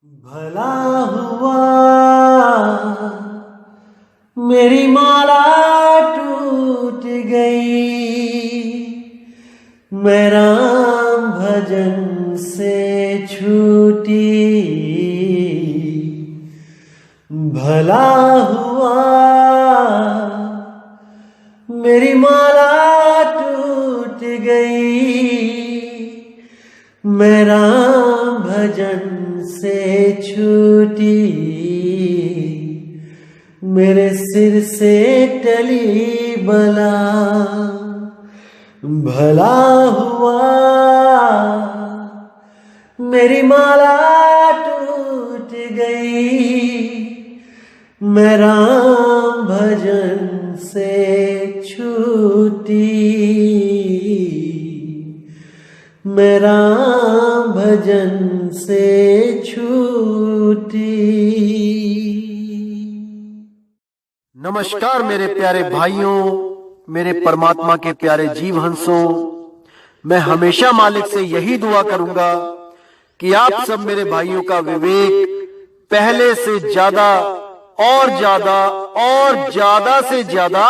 भला हुआ मेरी माला टूट गई, मैं राम भजन से छूटी। भला हुआ मेरी माला टूट गई, मैं राम भजन से छूटी। मेरे सिर से टली बला, भला हुआ मेरी माला टूट गई, मैं राम भजन से छूटी। मैं राम भजन से छूटी। नमस्कार मेरे प्यारे भाइयों, मेरे परमात्मा के प्यारे जीव हंसों। मैं हमेशा मालिक से यही दुआ करूंगा कि आप सब मेरे भाइयों का विवेक पहले से ज्यादा और ज्यादा और ज्यादा से ज्यादा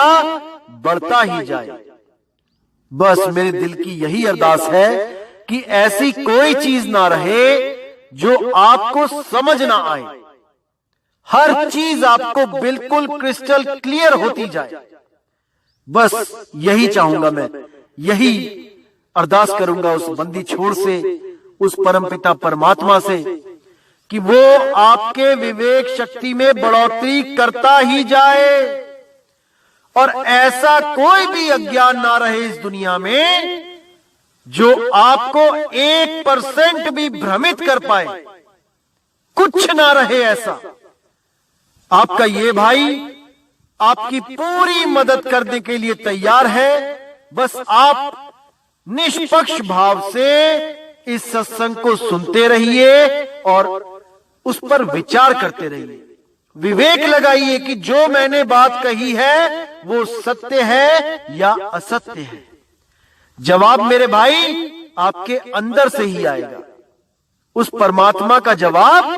बढ़ता ही जाए। बस मेरे दिल की यही अरदास है कि ऐसी कोई चीज ना रहे जो आपको समझ ना आए। हर चीज आपको बिल्कुल क्रिस्टल क्लियर होती जाए। बस यही चाहूंगा मैं, यही अरदास करूंगा उस बंदी छोड़ से, उस परमपिता परमात्मा से कि वो आपके विवेक शक्ति में बढ़ोतरी करता ही जाए और ऐसा कोई भी अज्ञान ना रहे इस दुनिया में जो आपको 1% भी भ्रमित कर पाए। कुछ ना रहे ऐसा। आपका ये भाई आपकी पूरी मदद करने के लिए तैयार है। बस आप निष्पक्ष भाव से इस सत्संग को सुनते रहिए और उस पर विचार करते रहिए। विवेक लगाइए कि जो मैंने बात कही है वो सत्य है या असत्य है। जवाब मेरे भाई आपके अंदर से ही आएगा। उस परमात्मा का जवाब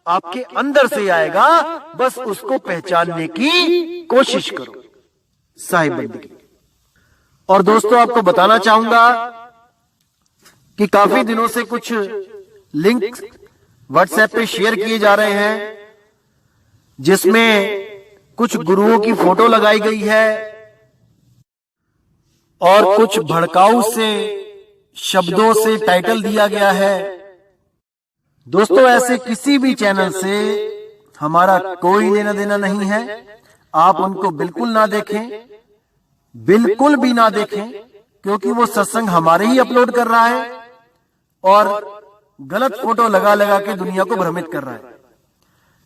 आपके अंदर से आएगा। बस उसको पहचानने की कोशिश करो। साहिब बंदगी। और दोस्तों, आपको बताना चाहूंगा कि काफी दिनों से कुछ लिंक व्हाट्सएप पे शेयर किए जा रहे हैं जिसमें कुछ गुरुओं की फोटो लगाई गई है और कुछ भड़काऊ से शब्दों से टाइटल दिया गया है। दोस्तों, ऐसे किसी भी चैनल से हमारा कोई लेना देना नहीं है। आप उनको बिल्कुल ना देखें, बिल्कुल भी ना देखें, क्योंकि वो सत्संग हमारे ही अपलोड कर रहा है और गलत फोटो लगा लगा के दुनिया को भ्रमित कर रहा है।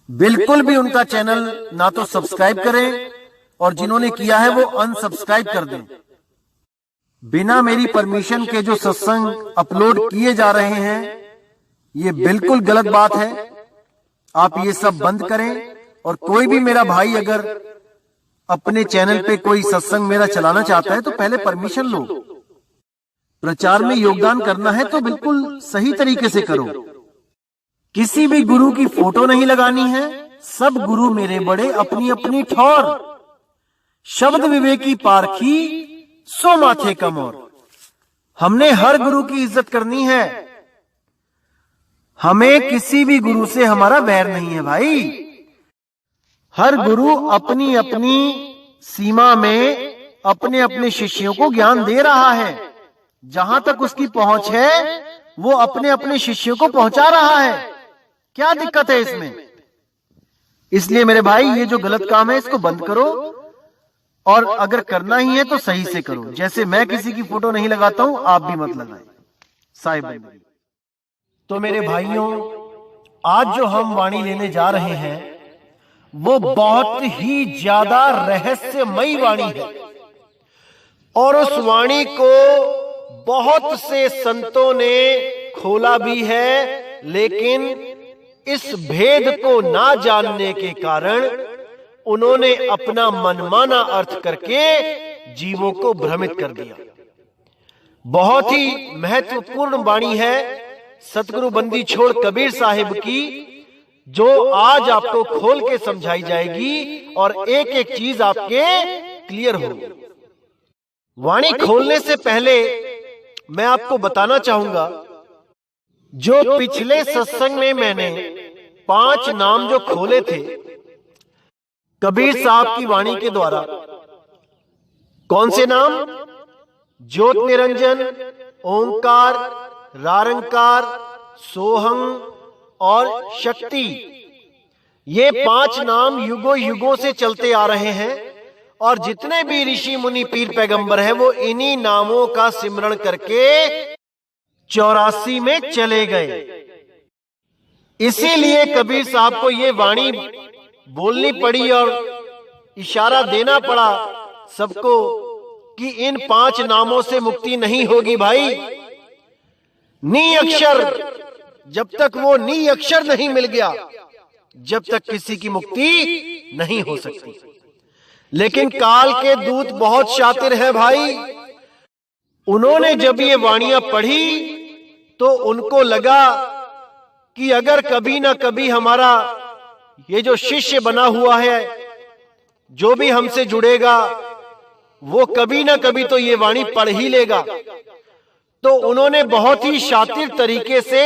बिल्कुल भी उनका चैनल ना तो सब्सक्राइब करें और जिन्होंने किया है वो अनसब्सक्राइब कर दें। बिना मेरी परमिशन के जो सत्संग अपलोड किए जा रहे हैं ये बिल्कुल गलत बात है। आप ये सब बंद करें। और कोई भी मेरा भाई अगर अपने चैनल पे कोई सत्संग मेरा चलाना चाहता है तो पहले परमिशन लो। प्रचार में योगदान करना है तो बिल्कुल सही तरीके से करो। किसी भी गुरु की फोटो नहीं लगानी है। सब गुरु मेरे बड़े अपनी अपनी ठौर। शब्द विवेकी पारखी सो माथे कम और। हमने हर गुरु की इज्जत करनी है। हमें किसी भी गुरु से हमारा वैर नहीं है भाई। हर गुरु अपनी अपनी सीमा में अपने अपने शिष्यों को ज्ञान दे रहा है। जहां तक उसकी पहुंच है वो अपने अपने शिष्यों को पहुंचा रहा है। क्या दिक्कत है इसमें? इसलिए मेरे भाई ये जो गलत काम है इसको बंद करो और अगर करना ही है तो सही से करो। जैसे मैं किसी की फोटो नहीं लगाता हूं, आप भी मत लगाएं। साहिब। तो मेरे भाइयों, आज जो हम वाणी लेने जा रहे हैं वो बहुत ही ज्यादा रहस्यमयी वाणी है और उस वाणी को बहुत से संतों ने खोला भी है, लेकिन इस भेद को ना जानने के कारण उन्होंने अपना मनमाना अर्थ करके जीवों को भ्रमित कर दिया। बहुत ही महत्वपूर्ण वाणी है सतगुरु बंदी छोड़ कबीर साहिब की, जो आज आपको खोल के समझाई जाएगी और एक एक चीज आपके क्लियर होगी। वाणी खोलने से पहले मैं आपको बताना चाहूंगा, जो पिछले सत्संग में मैंने 5 नाम जो खोले थे कबीर साहब की वाणी के द्वारा, कौन से नाम? ज्योत निरंजन, ओंकार, रारंकार, सोहम और शक्ति। ये 5 नाम युगों युगों से चलते आ रहे हैं और जितने भी ऋषि मुनि पीर पैगंबर हैं वो इन्हीं नामों का सिमरण करके 84 में चले गए। इसीलिए कबीर साहब को ये वाणी बोलनी पड़ी और इशारा देना पड़ा सबको कि इन 5 नामों से मुक्ति नहीं होगी भाई। नी अक्षर, जब तक वो नी अक्षर नहीं मिल गया, जब तक किसी की मुक्ति नहीं हो सकती। लेकिन काल के दूत बहुत शातिर हैं भाई। उन्होंने जब ये वाणियां पढ़ी तो उनको लगा कि अगर कभी ना कभी हमारा ये जो शिष्य बना हुआ है, जो भी हमसे जुड़ेगा, वो कभी ना कभी तो ये वाणी पढ़ ही लेगा। तो उन्होंने बहुत ही शातिर तरीके से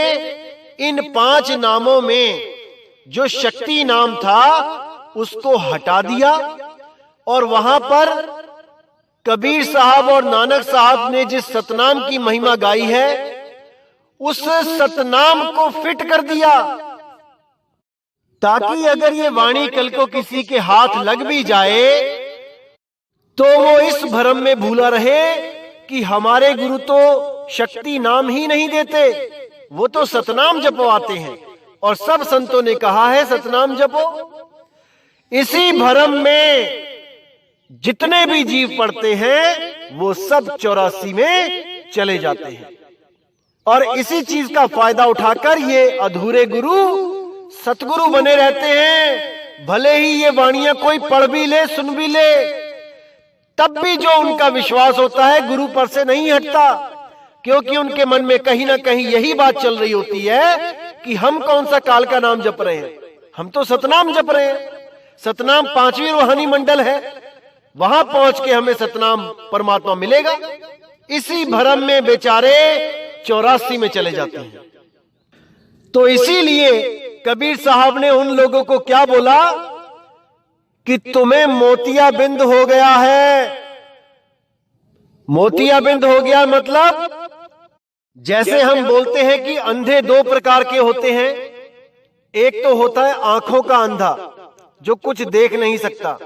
इन 5 नामों में जो शक्ति नाम था उसको हटा दिया और वहां पर कबीर साहब और नानक साहब ने जिस सतनाम की महिमा गाई है उस सतनाम को फिट कर दिया, ताकि अगर ये वाणी कल को किसी के हाथ लग भी जाए तो वो इस भ्रम में भूला रहे कि हमारे गुरु तो शक्ति नाम ही नहीं देते, वो तो सतनाम जपवाते हैं और सब संतों ने कहा है सतनाम जपो। इसी भ्रम में जितने भी जीव पढ़ते हैं वो सब 84 में चले जाते हैं और इसी चीज का फायदा उठाकर ये अधूरे गुरु सतगुरु बने रहते हैं। भले ही ये वाणियां कोई पढ़ भी ले, सुन भी ले, तब भी जो उनका विश्वास होता है गुरु पर से नहीं हटता, क्योंकि उनके मन में कहीं ना कहीं यही बात चल रही होती है कि हम कौन सा काल का नाम जप रहे हैं, हम तो सतनाम जप रहे हैं। सतनाम 5वीं रूहानी मंडल है, वहां पहुंच के हमें सतनाम परमात्मा मिलेगा। इसी भ्रम में बेचारे 84 में चले जाते हैं। तो इसीलिए कबीर साहब ने उन लोगों को क्या बोला कि तुम्हें मोतियाबिंद हो गया है। मोतियाबिंद हो गया मतलब जैसे हम बोलते हैं कि अंधे 2 प्रकार के होते हैं। एक तो होता है आंखों का अंधा जो कुछ देख नहीं सकता,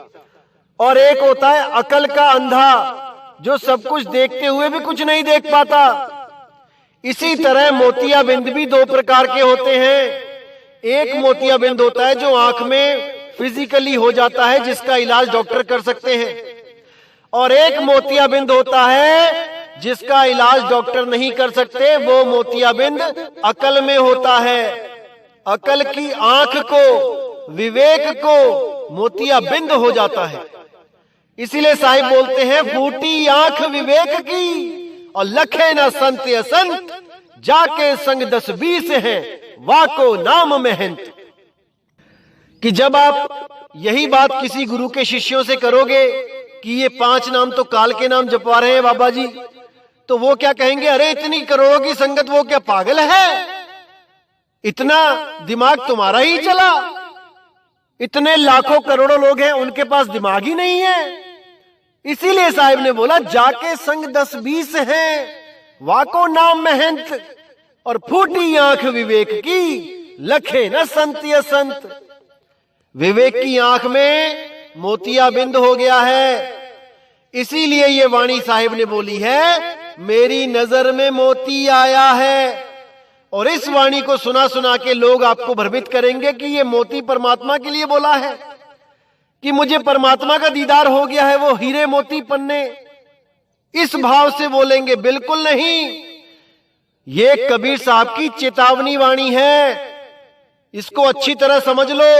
और एक होता है अकल का अंधा जो सब कुछ देखते हुए भी कुछ नहीं देख पाता। इसी तरह मोतियाबिंद भी 2 प्रकार के होते हैं। एक मोतियाबिंद होता है जो आंख में फिजिकली हो जाता है, जिसका इलाज डॉक्टर कर सकते हैं, और एक मोतियाबिंद होता है जिसका इलाज डॉक्टर नहीं कर सकते। वो मोतियाबिंद अकल में होता है। अकल की आंख को, विवेक को मोतियाबिंद हो जाता है। इसीलिए साहिब बोलते हैं फूटी आंख विवेक की और लखे न संत असंत, जाके संग 10-20 हैं वाको नाम महंत। कि जब आप यही बात किसी गुरु के शिष्यों से करोगे कि ये 5 नाम तो काल के नाम जपवा रहे हैं बाबा जी, तो वो क्या कहेंगे, अरे इतनी करोड़ों की संगत, वो क्या पागल है, इतना दिमाग तुम्हारा ही चला, इतने लाखों करोड़ों लोग हैं उनके पास दिमाग ही नहीं है। इसीलिए साहिब ने बोला जाके संग 10-20 हैं वाको नाम महंत, और फूटी आंख विवेक की लखे न संत असंत। विवेक की आंख में मोतियाबिंद हो गया है। इसीलिए ये वाणी साहिब ने बोली है मेरी नजर में मोती आया है। और इस वाणी को सुना सुना के लोग आपको भ्रमित करेंगे कि ये मोती परमात्मा के लिए बोला है, कि मुझे परमात्मा का दीदार हो गया है, वो हीरे मोती पन्ने, इस भाव से बोलेंगे। बिल्कुल नहीं, ये कबीर साहब की चेतावनी वाणी है, इसको अच्छी तरह समझ लो।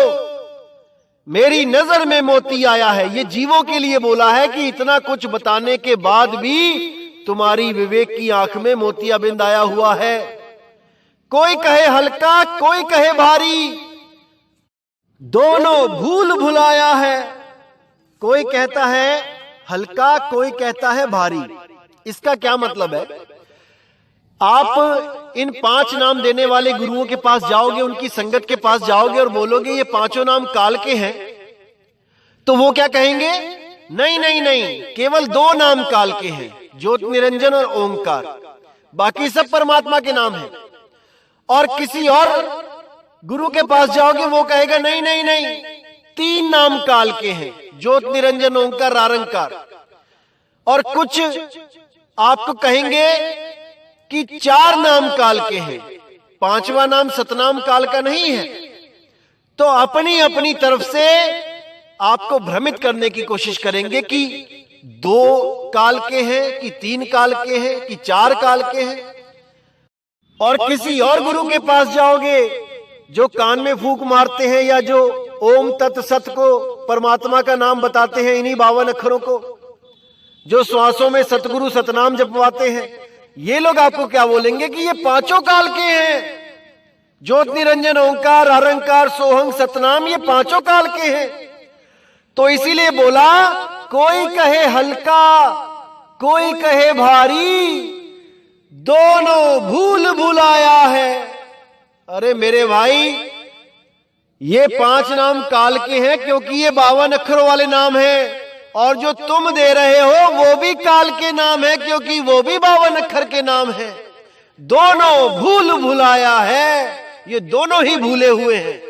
मेरी नजर में मोती आया है, ये जीवों के लिए बोला है कि इतना कुछ बताने के बाद भी तुम्हारी विवेक की आंख में मोतियाबिंद आया हुआ है। कोई कहे हल्का, कोई कहे भारी, दोनों भूल भुलाया है। कोई कहता है हल्का, कोई कहता है भारी। इसका क्या मतलब है? आप इन 5 नाम देने वाले गुरुओं के पास जाओगे, उनकी संगत के पास जाओगे और बोलोगे ये 5 नाम काल के हैं, तो वो क्या कहेंगे? नहीं नहीं नहीं, केवल 2 नाम काल के हैं, ज्योत निरंजन और ओंकार, बाकी सब परमात्मा के नाम हैं। और किसी और गुरु के पास जाओगे, वो कहेगा नहीं नहीं नहीं, 3 नाम काल के हैं, ज्योत निरंजन ओंकार रारंकार। और कुछ आपको कहेंगे कि 4 नाम काल के हैं, 5वां नाम सतनाम काल का नहीं है। तो अपनी अपनी तरफ से आपको भ्रमित करने की कोशिश करेंगे कि 2 काल के हैं, कि 3 काल के हैं, कि 4 काल के हैं। और किसी और गुरु के पास जाओगे जो कान में फूंक मारते हैं या जो ओम तत् सत को परमात्मा का नाम बताते हैं, इन्हीं 52 अक्षरों को, जो श्वासों में सतगुरु सतनाम जपवाते हैं, ये लोग आपको क्या बोलेंगे कि ये 5 काल के हैं, ज्योत निरंजन ओंकार अहंकार सोहंग सतनाम, ये 5 काल के हैं। तो इसीलिए बोला, कोई कहे हल्का, कोई कहे भारी, दोनों भूल भुलाया है। अरे मेरे भाई, ये 5 नाम काल के हैं क्योंकि ये 52 अक्षरों वाले नाम हैं, और जो तुम दे रहे हो वो भी काल के नाम है क्योंकि वो भी 52 अक्षर के नाम है। दोनों भूल भुलाया है, ये दोनों ही भूले हुए हैं।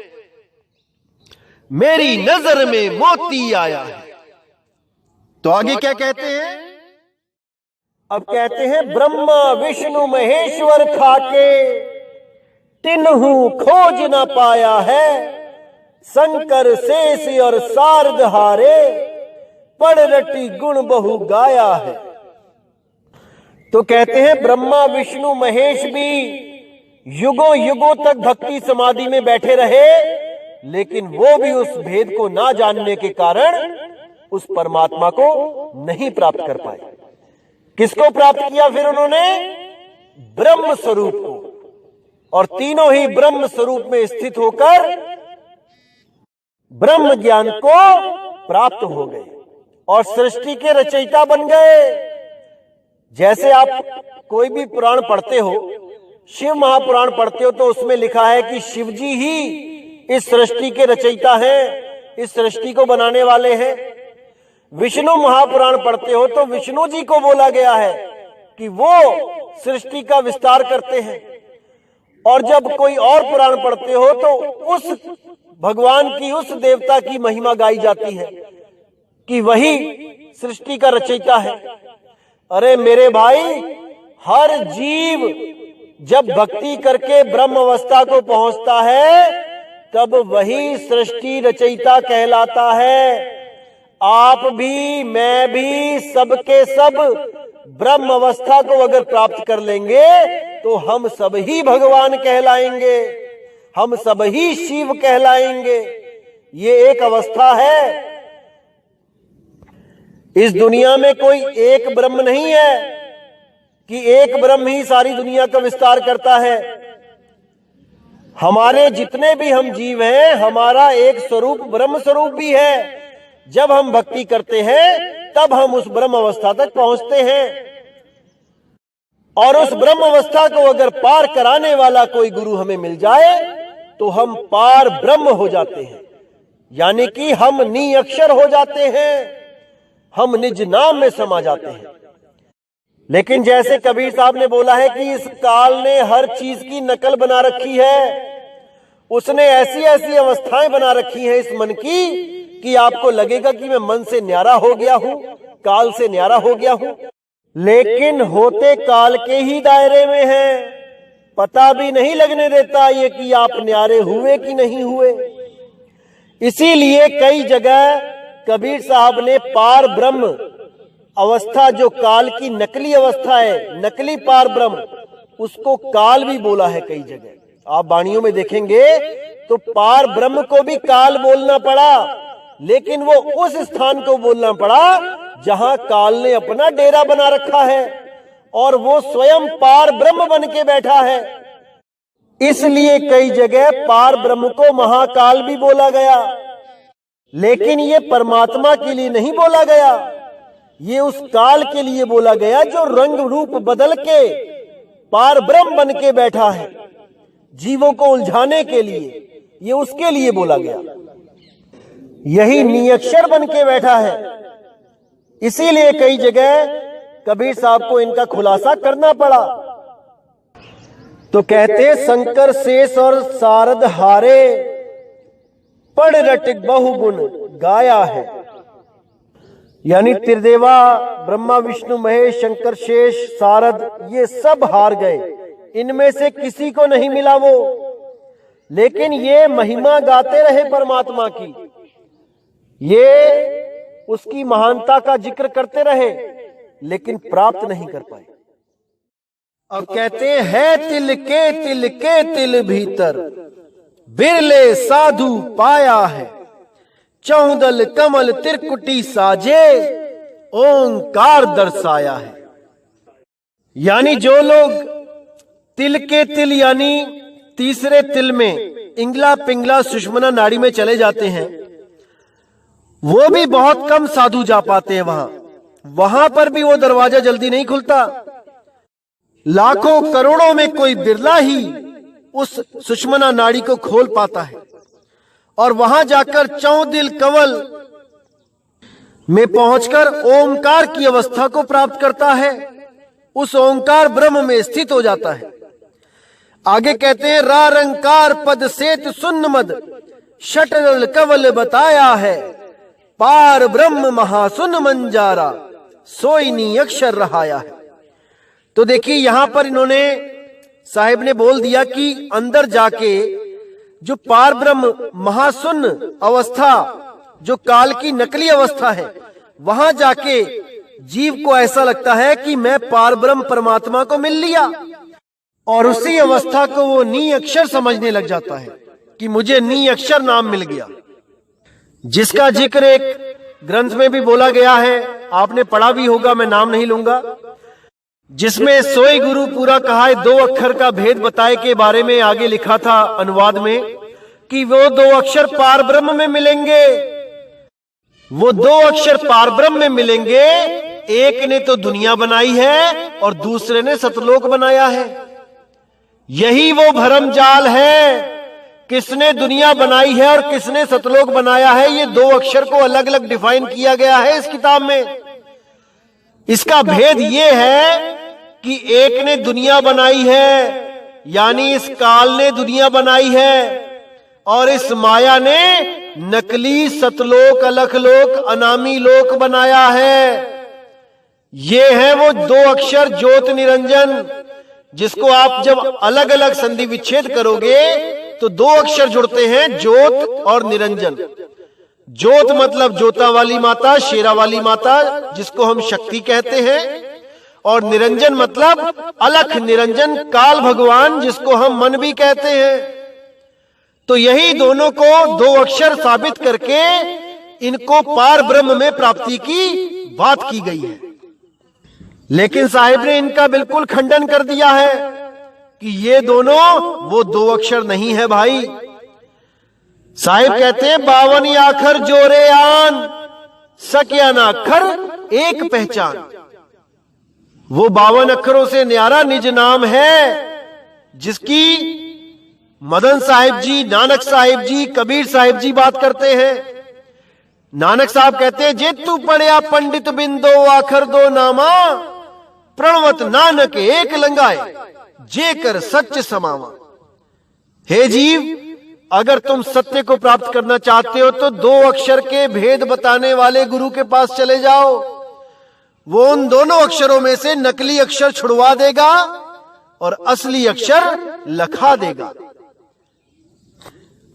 मेरी नजर में मोती आया है। तो आगे क्या कहते हैं? अब कहते हैं, ब्रह्मा विष्णु महेश्वर खाके, तिन्हू खोज न पाया है, शंकर शेष और शारद हारे, पढ़ रटी गुण बहु गाया है। तो कहते हैं ब्रह्मा विष्णु महेश भी युगों युगों तक भक्ति समाधि में बैठे रहे, लेकिन वो भी उस भेद को ना जानने के कारण उस परमात्मा को नहीं प्राप्त कर पाए। किसको प्राप्त किया फिर उन्होंने? ब्रह्म स्वरूप को। और तीनों ही ब्रह्म स्वरूप में स्थित होकर ब्रह्म ज्ञान को प्राप्त हो गए और सृष्टि के रचयिता बन गए। जैसे आप कोई भी पुराण पढ़ते हो, शिव महापुराण पढ़ते हो, तो उसमें लिखा है कि शिव जी ही इस सृष्टि के रचयिता हैं, इस सृष्टि को बनाने वाले हैं। विष्णु महापुराण पढ़ते हो तो विष्णु जी को बोला गया है कि वो सृष्टि का विस्तार करते हैं। और जब कोई और पुराण पढ़ते हो तो उस भगवान की, उस देवता की महिमा गाई जाती है कि वही सृष्टि का रचयिता है। अरे मेरे भाई, हर जीव जब भक्ति करके ब्रह्म अवस्था को पहुंचता है तब वही सृष्टि रचयिता कहलाता है। आप भी, मैं भी, सबके सब ब्रह्म अवस्था को अगर प्राप्त कर लेंगे तो हम सब ही भगवान कहलाएंगे, हम सब ही शिव कहलाएंगे। ये एक अवस्था है। इस दुनिया में कोई एक ब्रह्म नहीं है कि एक ब्रह्म ही सारी दुनिया का विस्तार करता है। हमारे जितने भी हम जीव हैं, हमारा एक स्वरूप ब्रह्म स्वरूप भी है। जब हम भक्ति करते हैं तब हम उस ब्रह्म अवस्था तक पहुंचते हैं। और उस ब्रह्म अवस्था को अगर पार कराने वाला कोई गुरु हमें मिल जाए तो हम पार ब्रह्म हो जाते हैं, यानी कि हम निअक्षर हो जाते हैं, हम निज नाम में समा जाते हैं। लेकिन जैसे कबीर साहब ने बोला है कि इस काल ने हर चीज की नकल बना रखी है, उसने ऐसी ऐसी अवस्थाएं बना रखी हैं इस मन की कि आपको लगेगा कि मैं मन से न्यारा हो गया हूं, काल से न्यारा हो गया हूं, लेकिन होते काल के ही दायरे में हैं। पता भी नहीं लगने देता ये कि आप न्यारे हुए कि नहीं हुए। इसीलिए कई जगह कबीर साहब ने पार ब्रह्म अवस्था, जो काल की नकली अवस्था है, नकली पार ब्रह्म, उसको काल भी बोला है कई जगह। आप वाणियों में देखेंगे तो पार ब्रह्म को भी काल बोलना पड़ा, लेकिन वो उस स्थान को बोलना पड़ा जहां काल ने अपना डेरा बना रखा है और वो स्वयं पार ब्रह्म बन के बैठा है। इसलिए कई जगह पार ब्रह्म को महाकाल भी बोला गया, लेकिन ये परमात्मा के लिए नहीं बोला गया, ये उस काल के लिए बोला गया जो रंग रूप बदल के पार ब्रह्म बन के बैठा है, जीवों को उलझाने के लिए, ये उसके लिए बोला गया। यही नियक्षर बन के बैठा है। इसीलिए कई जगह कबीर साहब को इनका खुलासा करना पड़ा। तो कहते शंकर शेष और शारद हारे, पढ़ रटिक बहुगुण गाया है। यानी त्रिदेवा ब्रह्मा विष्णु महेश शंकर शेष शारद ये सब हार गए, इनमें से किसी को नहीं मिला वो, लेकिन ये महिमा गाते रहे परमात्मा की, ये उसकी महानता का जिक्र करते रहे, लेकिन प्राप्त नहीं कर पाए। अब कहते हैं तिल के तिल भीतर बिरले साधु पाया है, चौदल कमल त्रिकुटी साजे ओंकार दर्शाया है। यानी जो लोग तिल के तिल यानी तीसरे तिल में इंगला पिंगला सुषुम्ना नाड़ी में चले जाते हैं, वो भी बहुत कम साधु जा पाते हैं। वहां पर भी वो दरवाजा जल्दी नहीं खुलता। लाखों करोड़ों में कोई बिरला ही उस सुषुम्ना नाड़ी को खोल पाता है और वहां जाकर चौदिल कवल में पहुंचकर ओंकार की अवस्था को प्राप्त करता है, उस ओंकार ब्रह्म में स्थित हो जाता है। आगे कहते हैं रारंकार पद सेत सुन्न मद शटल कवल बताया है, पार ब्रह्म महासुन मंजारा सोईनी अक्षर रहाया है। तो देखिए यहां पर इन्होंने साहिब ने बोल दिया कि अंदर जाके जो पार ब्रह्म महाशून्य अवस्था, जो काल की नकली अवस्था है, वहां जाके जीव को ऐसा लगता है कि मैं पार ब्रह्म परमात्मा को मिल लिया, और उसी अवस्था को वो नी अक्षर समझने लग जाता है कि मुझे नी अक्षर नाम मिल गया, जिसका जिक्र एक ग्रंथ में भी बोला गया है, आपने पढ़ा भी होगा, मैं नाम नहीं लूंगा, जिसमें सोई गुरु पूरा कहा है, 2 अक्षर का भेद बताए के बारे में आगे लिखा था अनुवाद में कि वो 2 अक्षर पार ब्रह्म में मिलेंगे, वो 2 अक्षर पार ब्रह्म में मिलेंगे। एक ने तो दुनिया बनाई है और दूसरे ने सतलोक बनाया है। यही वो भरम जाल है, किसने दुनिया बनाई है और किसने सतलोक बनाया है, ये 2 अक्षर को अलग अलग डिफाइन किया गया है इस किताब में। इसका भेद ये है कि एक ने दुनिया बनाई है, यानी इस काल ने दुनिया बनाई है, और इस माया ने नकली सतलोक अलखलोक अनामी लोक बनाया है। ये है वो 2 अक्षर ज्योत निरंजन, जिसको आप जब अलग अलग संधि विच्छेद करोगे तो 2 अक्षर जुड़ते हैं, ज्योत और निरंजन। ज्योत मतलब जोता वाली माता, शेरा वाली माता, जिसको हम शक्ति कहते हैं, और निरंजन मतलब अलख निरंजन काल भगवान, जिसको हम मन भी कहते हैं। तो यही दोनों को 2 अक्षर साबित करके इनको पार ब्रह्म में प्राप्ति की बात की गई है। लेकिन साहिब ने इनका बिल्कुल खंडन कर दिया है कि ये दोनों वो 2 अक्षर नहीं है भाई। साहिब कहते हैं 52 आखर जोरे आन, सक्या ना अक्षर एक पहचान। वो 52 अक्षरों से न्यारा निज नाम है, जिसकी मदन साहिब जी, नानक साहिब जी, कबीर साहिब जी बात करते हैं। नानक साहब कहते हैं जे तू पढ़िया पंडित बिंदो आखर 2 नामा, प्रणवत नानक एक लंगाए जे कर सच समावा। हे जीव, अगर तुम सत्य को प्राप्त करना चाहते हो तो 2 अक्षर के भेद बताने वाले गुरु के पास चले जाओ। वो उन दोनों अक्षरों में से नकली अक्षर छुड़वा देगा और असली अक्षर लखा देगा।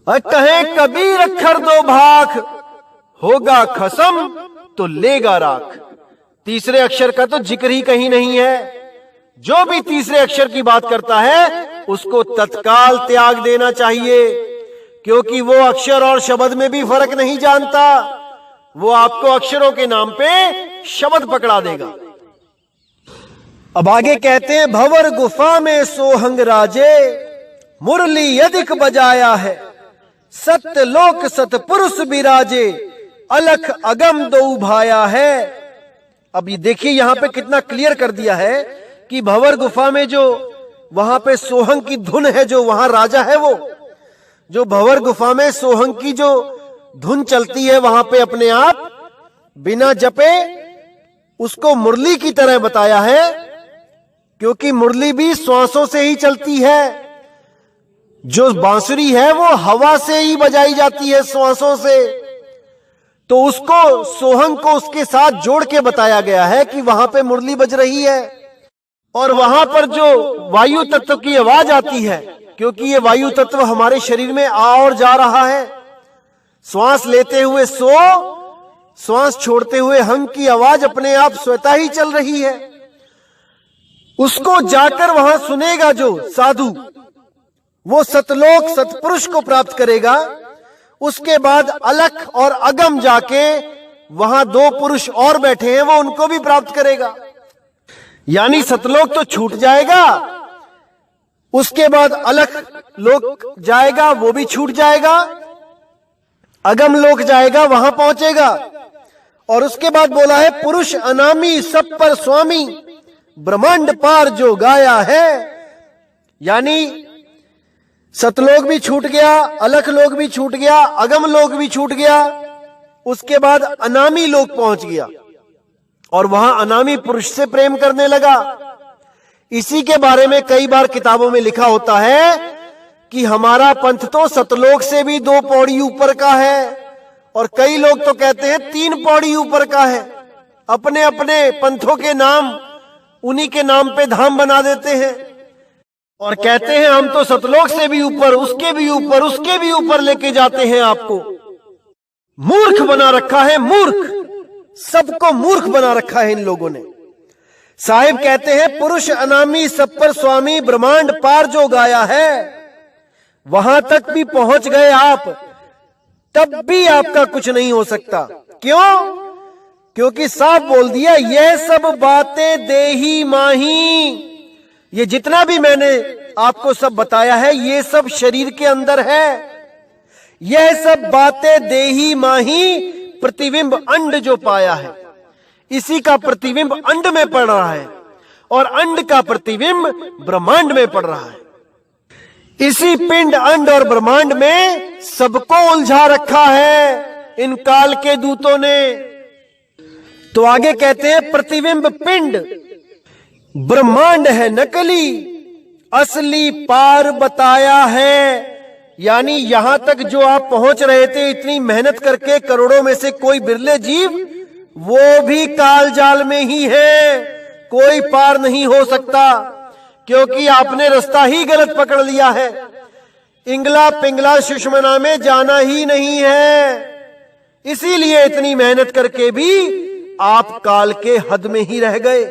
कहे कबीर अक्षर 2 भाख, होगा खसम तो लेगा राख। तीसरे अक्षर का तो जिक्र ही कहीं नहीं है। जो भी तीसरे अक्षर की बात करता है उसको तत्काल त्याग देना चाहिए, क्योंकि वो अक्षर और शब्द में भी फर्क नहीं जानता। वो आपको अक्षरों के नाम पे शब्द पकड़ा देगा। अब आगे कहते हैं भंवर गुफा में सोहंग राजे, मुरली अधिक बजाया है, सत्य लोक सतपुरुष विराजे, अलख अगम दो भाया है। अब ये देखिए यहां पे कितना क्लियर कर दिया है कि भंवर गुफा में जो वहां पे सोहंग की धुन है, जो वहां राजा है, वो जो भंवर गुफा में सोहंग की जो धुन चलती है वहां पे अपने आप बिना जपे उसको मुरली की तरह बताया है, क्योंकि मुरली भी श्वासों से ही चलती है। जो बांसुरी है वो हवा से ही बजाई जाती है, श्वासों से। तो उसको सोहंग को उसके साथ जोड़ के बताया गया है कि वहां पे मुरली बज रही है और वहां पर जो वायु तत्व की आवाज आती है, क्योंकि ये वायु तत्व हमारे शरीर में आ और जा रहा है। श्वास लेते हुए सो, श्वास छोड़ते हुए हंग की आवाज अपने आप स्वतः ही चल रही है। उसको जाकर वहां सुनेगा जो साधु, वो सतलोक सतपुरुष को प्राप्त करेगा। उसके बाद अलख और अगम जाके वहां दो पुरुष और बैठे हैं, वो उनको भी प्राप्त करेगा। यानी सतलोक तो छूट जाएगा, उसके बाद अलख लोक जाएगा, वो भी छूट जाएगा, अगम लोक जाएगा, वहां पहुंचेगा। और उसके बाद बोला है पुरुष अनामी सब पर स्वामी, ब्रह्मांड पार जो गाया है। यानी सतलोक भी छूट गया, अलख लोक भी छूट गया, अगम लोक भी छूट गया, उसके बाद अनामी लोक पहुंच गया और वहां अनामी पुरुष से प्रेम करने लगा। इसी के बारे में कई बार किताबों में लिखा होता है कि हमारा पंथ तो सतलोक से भी 2 पौड़ी ऊपर का है, और कई लोग तो कहते हैं 3 पौड़ी ऊपर का है। अपने अपने पंथों के नाम, उन्हीं के नाम पे धाम बना देते हैं और कहते हैं हम तो सतलोक से भी ऊपर, उसके भी ऊपर, उसके भी ऊपर लेके जाते हैं आपको। मूर्ख बना रखा है, मूर्ख, सबको मूर्ख बना रखा है इन लोगों ने। साहिब कहते हैं पुरुष अनामी सब पर स्वामी, ब्रह्मांड पार जो गाया है। वहां तक भी पहुंच गए आप, तब भी आपका कुछ नहीं हो सकता। क्यों? क्योंकि साफ बोल दिया यह सब बातें देही माही। ये जितना भी मैंने आपको सब बताया है ये सब शरीर के अंदर है। यह सब बातें देही माही, प्रतिबिंब अंड जो पाया है, इसी का प्रतिबिंब अंड में पड़ रहा है और अंड का प्रतिबिंब ब्रह्मांड में पड़ रहा है। इसी पिंड, अंड और ब्रह्मांड में सबको उलझा रखा है इन काल के दूतों ने। तो आगे कहते हैं प्रतिबिंब पिंड, ब्रह्मांड है नकली, असली पार बताया है। यानी यहां तक जो आप पहुंच रहे थे इतनी मेहनत करके, करोड़ों में से कोई बिरले जीव, वो भी काल जाल में ही है, कोई पार नहीं हो सकता, क्योंकि आपने रास्ता ही गलत पकड़ लिया है। इंगला पिंगला सुषमना में जाना ही नहीं है। इसीलिए इतनी मेहनत करके भी आप काल के हद में ही रह गए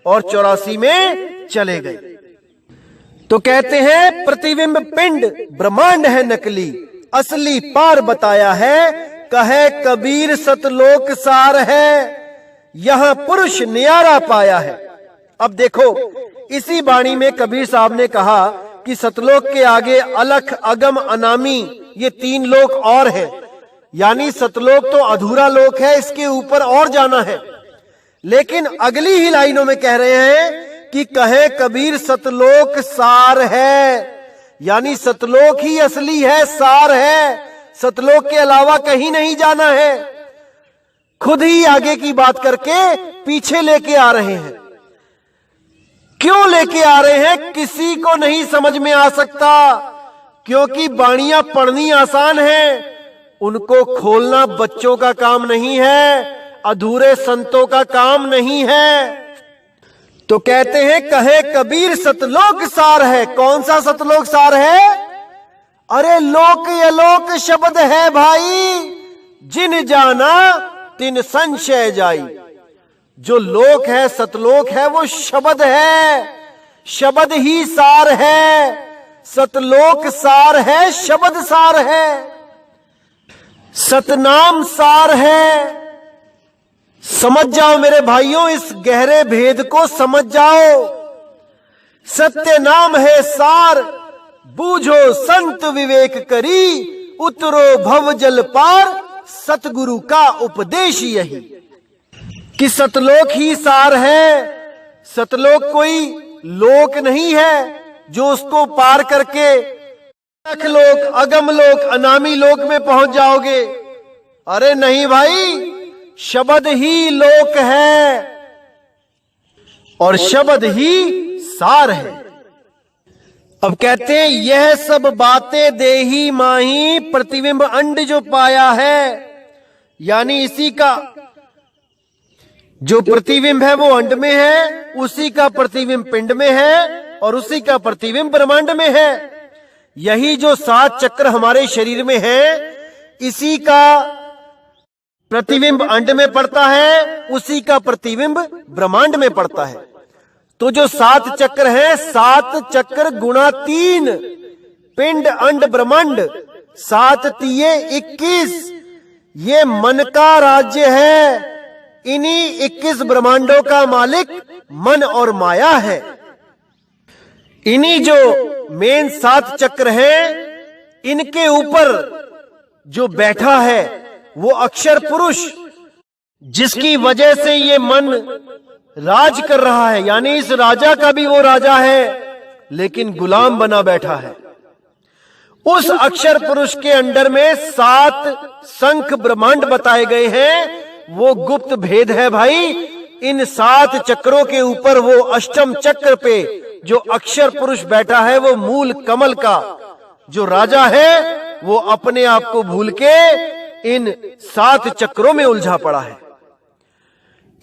और 84 में चले गए। तो कहते हैं प्रतिबिंब पिंड, ब्रह्मांड है नकली, असली पार बताया है। कहे कबीर सतलोक सार है, यहां पुरुष न्यारा पाया है। अब देखो इसी वाणी में कबीर साहब ने कहा कि सतलोक के आगे अलख, अगम, अनामी, ये 3 लोक और हैं। यानी सतलोक तो अधूरा लोक है, इसके ऊपर और जाना है। लेकिन अगली ही लाइनों में कह रहे हैं कि कहे कबीर सतलोक सार है। यानी सतलोक ही असली है, सार है, सतलोक के अलावा कहीं नहीं जाना है। खुद ही आगे की बात करके पीछे लेके आ रहे हैं। क्यों लेके आ रहे हैं किसी को नहीं समझ में आ सकता, क्योंकि बाणियां पढ़नी आसान है, उनको खोलना बच्चों का काम नहीं है, अधूरे संतों का काम नहीं है। तो कहते हैं कहे कबीर सतलोक सार है। कौन सा सतलोक सार है? अरे लोक यलोक शब्द है भाई, जिन जाना तिन संशय जाई। जो लोक है, सतलोक है, वो शब्द है, शब्द ही सार है। सतलोक सार है, शब्द सार है, सतनाम सार है। समझ जाओ मेरे भाइयों, इस गहरे भेद को समझ जाओ। सत्य नाम है सार, बूझो संत विवेक करी, उतरो भव जल पार, सतगुरु का उपदेश यही। कि सतलोक ही सार है। सतलोक कोई लोक नहीं है जो उसको पार करके लोक, अगम लोक, अनामी लोक में पहुंच जाओगे। अरे नहीं भाई, शब्द ही लोक है और शब्द ही सार है। अब कहते हैं यह सब बातें देही माही, प्रतिबिंब अंड जो पाया है, यानी इसी का जो प्रतिबिंब है वो अंड में है, उसी का प्रतिबिंब पिंड में है और उसी का प्रतिबिंब ब्रह्मांड में है। यही जो 7 चक्र हमारे शरीर में है, इसी का प्रतिबिंब अंड में पड़ता है, उसी का प्रतिबिंब ब्रह्मांड में पड़ता है। तो जो 7 चक्र है, 7 चक्र गुणा 3, पिंड अंड ब्रह्मांड, 7 तिये 21, ये मन का राज्य है। इन्हीं 21 ब्रह्मांडों का मालिक मन और माया है। इन्हीं जो मेन 7 चक्र हैं, इनके ऊपर जो बैठा है वो अक्षर पुरुष, जिसकी वजह से ये मन राज कर रहा है, यानी इस राजा का भी वो राजा है लेकिन गुलाम बना बैठा है। उस अक्षर पुरुष के अंडर में 7 संख ब्रह्मांड बताए गए हैं। वो गुप्त भेद है भाई। इन 7 चक्रों के ऊपर वो अष्टम चक्र पे जो अक्षर पुरुष बैठा है, वो मूल कमल का जो राजा है, वो अपने आप को भूल के इन 7 चक्रों में उलझा पड़ा है।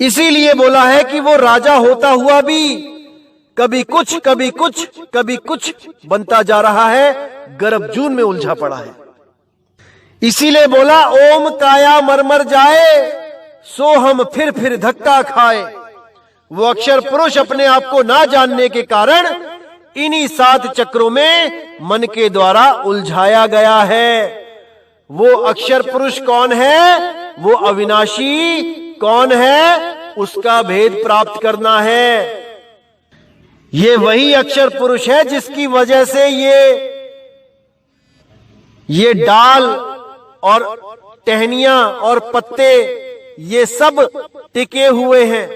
इसीलिए बोला है कि वो राजा होता हुआ भी कभी कुछ कभी कुछ कभी कुछ बनता जा रहा है, गर्भजून में उलझा पड़ा है। इसीलिए बोला ओम काया मरमर जाए, सो हम फिर धक्का खाए। वो अक्षर पुरुष अपने आप को ना जानने के कारण इन्हीं 7 चक्रों में मन के द्वारा उलझाया गया है। वो अक्षर पुरुष कौन है? वो अविनाशी कौन है? उसका भेद प्राप्त करना है। ये वही अक्षर पुरुष है जिसकी वजह से ये डाल और टहनियां और पत्ते ये सब टिके हुए हैं।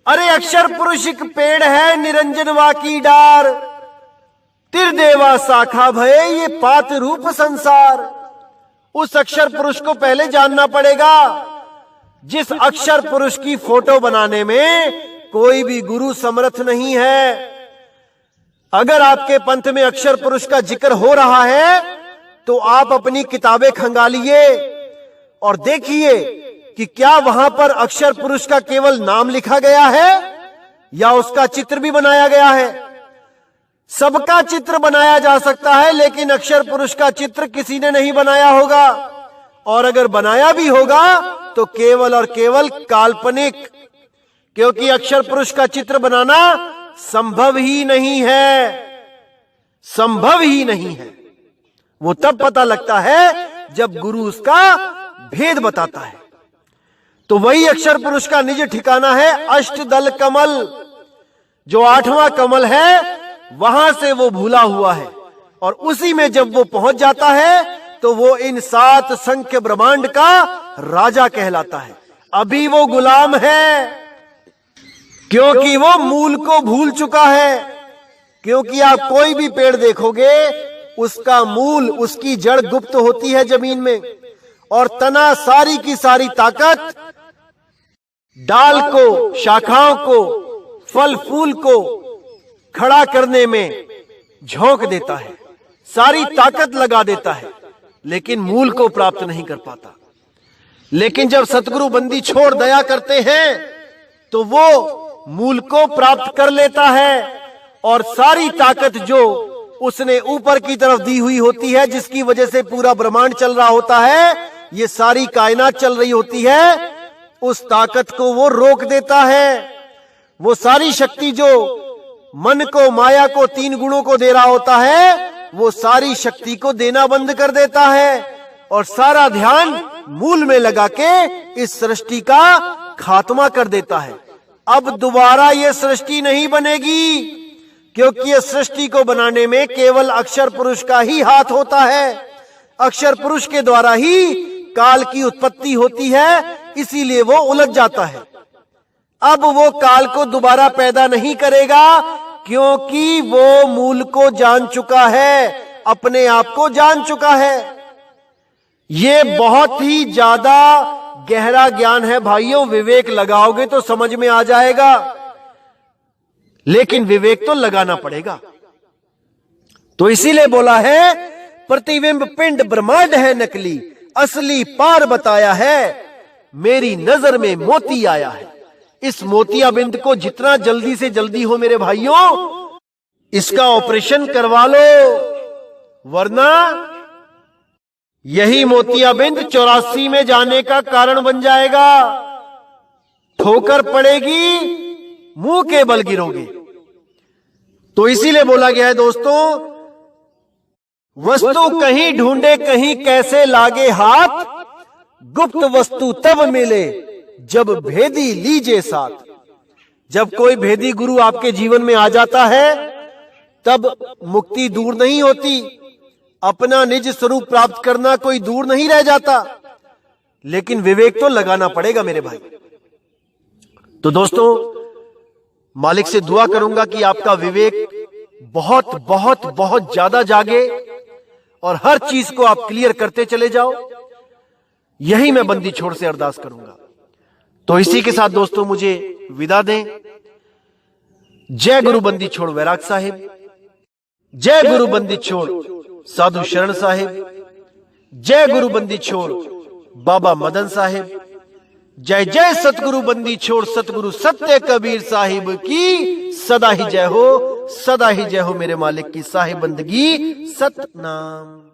अरे अक्षर पुरुष एक पेड़ है, निरंजनवा की डार, तिरदेवा शाखा भये ये पात रूप संसार। उस अक्षर पुरुष को पहले जानना पड़ेगा। जिस अक्षर पुरुष की फोटो बनाने में कोई भी गुरु समर्थ नहीं है। अगर आपके पंथ में अक्षर पुरुष का जिक्र हो रहा है तो आप अपनी किताबें खंगालिए और देखिए कि क्या वहां पर अक्षर पुरुष का केवल नाम लिखा गया है या उसका चित्र भी बनाया गया है। सबका चित्र बनाया जा सकता है, लेकिन अक्षर पुरुष का चित्र किसी ने नहीं बनाया होगा, और अगर बनाया भी होगा तो केवल और केवल काल्पनिक, क्योंकि अक्षर पुरुष का चित्र बनाना संभव ही नहीं है। संभव ही नहीं है। वो तब पता लगता है जब गुरु उसका भेद बताता है। तो वही अक्षर पुरुष का निज ठिकाना है अष्टदल कमल। जो 8वां कमल है वहां से वो भूला हुआ है, और उसी में जब वो पहुंच जाता है तो वो इन 7 संख्य ब्रह्मांड का राजा कहलाता है। अभी वो गुलाम है, क्योंकि वो मूल को भूल चुका है। क्योंकि आप कोई भी पेड़ देखोगे, उसका मूल, उसकी जड़ गुप्त होती है जमीन में, और तना सारी की सारी ताकत डाल को, शाखाओं को, फल फूल को खड़ा करने में झोंक देता है, सारी ताकत लगा देता है, लेकिन मूल को प्राप्त नहीं कर पाता। लेकिन जब सतगुरु बंदी छोड़ दया करते हैं तो वो मूल को प्राप्त कर लेता है, और सारी ताकत जो उसने ऊपर की तरफ दी हुई होती है, जिसकी वजह से पूरा ब्रह्मांड चल रहा होता है, ये सारी कायनात चल रही होती है, उस ताकत को वो रोक देता है। वो सारी शक्ति जो मन को, माया को, 3 गुणों को दे रहा होता है, वो सारी शक्ति को देना बंद कर देता है, और सारा ध्यान मूल में लगा के इस सृष्टि का खात्मा कर देता है। अब दोबारा ये सृष्टि नहीं बनेगी, क्योंकि इस सृष्टि को बनाने में केवल अक्षर पुरुष का ही हाथ होता है। अक्षर पुरुष के द्वारा ही काल की उत्पत्ति होती है, इसीलिए वो उलझ जाता है। अब वो काल को दोबारा पैदा नहीं करेगा, क्योंकि वो मूल को जान चुका है, अपने आप को जान चुका है। ये बहुत ही ज्यादा गहरा ज्ञान है भाइयों। विवेक लगाओगे तो समझ में आ जाएगा, लेकिन विवेक तो लगाना पड़ेगा। तो इसीलिए बोला है, प्रतिबिंब पिंड ब्रह्मांड है नकली, असली पार बताया है, मेरी नजर में मोती आया है। इस मोतियाबिंद को जितना जल्दी से जल्दी हो मेरे भाइयों, इसका ऑपरेशन करवा लो, वरना यही मोतियाबिंद 84 में जाने का कारण बन जाएगा। ठोकर पड़ेगी, मुंह के बल गिरोगे। तो इसीलिए बोला गया है दोस्तों, वस्तु कहीं ढूंढे कहीं कैसे लागे हाथ, गुप्त वस्तु तब मिले जब भेदी लीजे साथ। जब कोई भेदी गुरु आपके जीवन में आ जाता है, तब मुक्ति दूर नहीं होती। अपना निज स्वरूप प्राप्त करना कोई दूर नहीं रह जाता, लेकिन विवेक तो लगाना पड़ेगा मेरे भाई। तो दोस्तों, मालिक से दुआ करूंगा कि आपका विवेक बहुत बहुत बहुत ज्यादा जागे और हर चीज को आप क्लियर करते चले जाओ। यही मैं बंदी छोड़ से अरदास करूंगा। तो इसी के साथ दोस्तों मुझे विदा दें। जय गुरु बंदी छोड़ वैराग साहिब, जय गुरु बंदी छोड़ साधु शरण साहिब, जय गुरु बंदी छोड़ बाबा मदन साहिब, जय जय सतगुरु बंदी छोड़ सतगुरु सत्य कबीर साहिब की सदा ही जय हो, सदा ही जय हो मेरे मालिक की साहिब बंदगी सतनाम।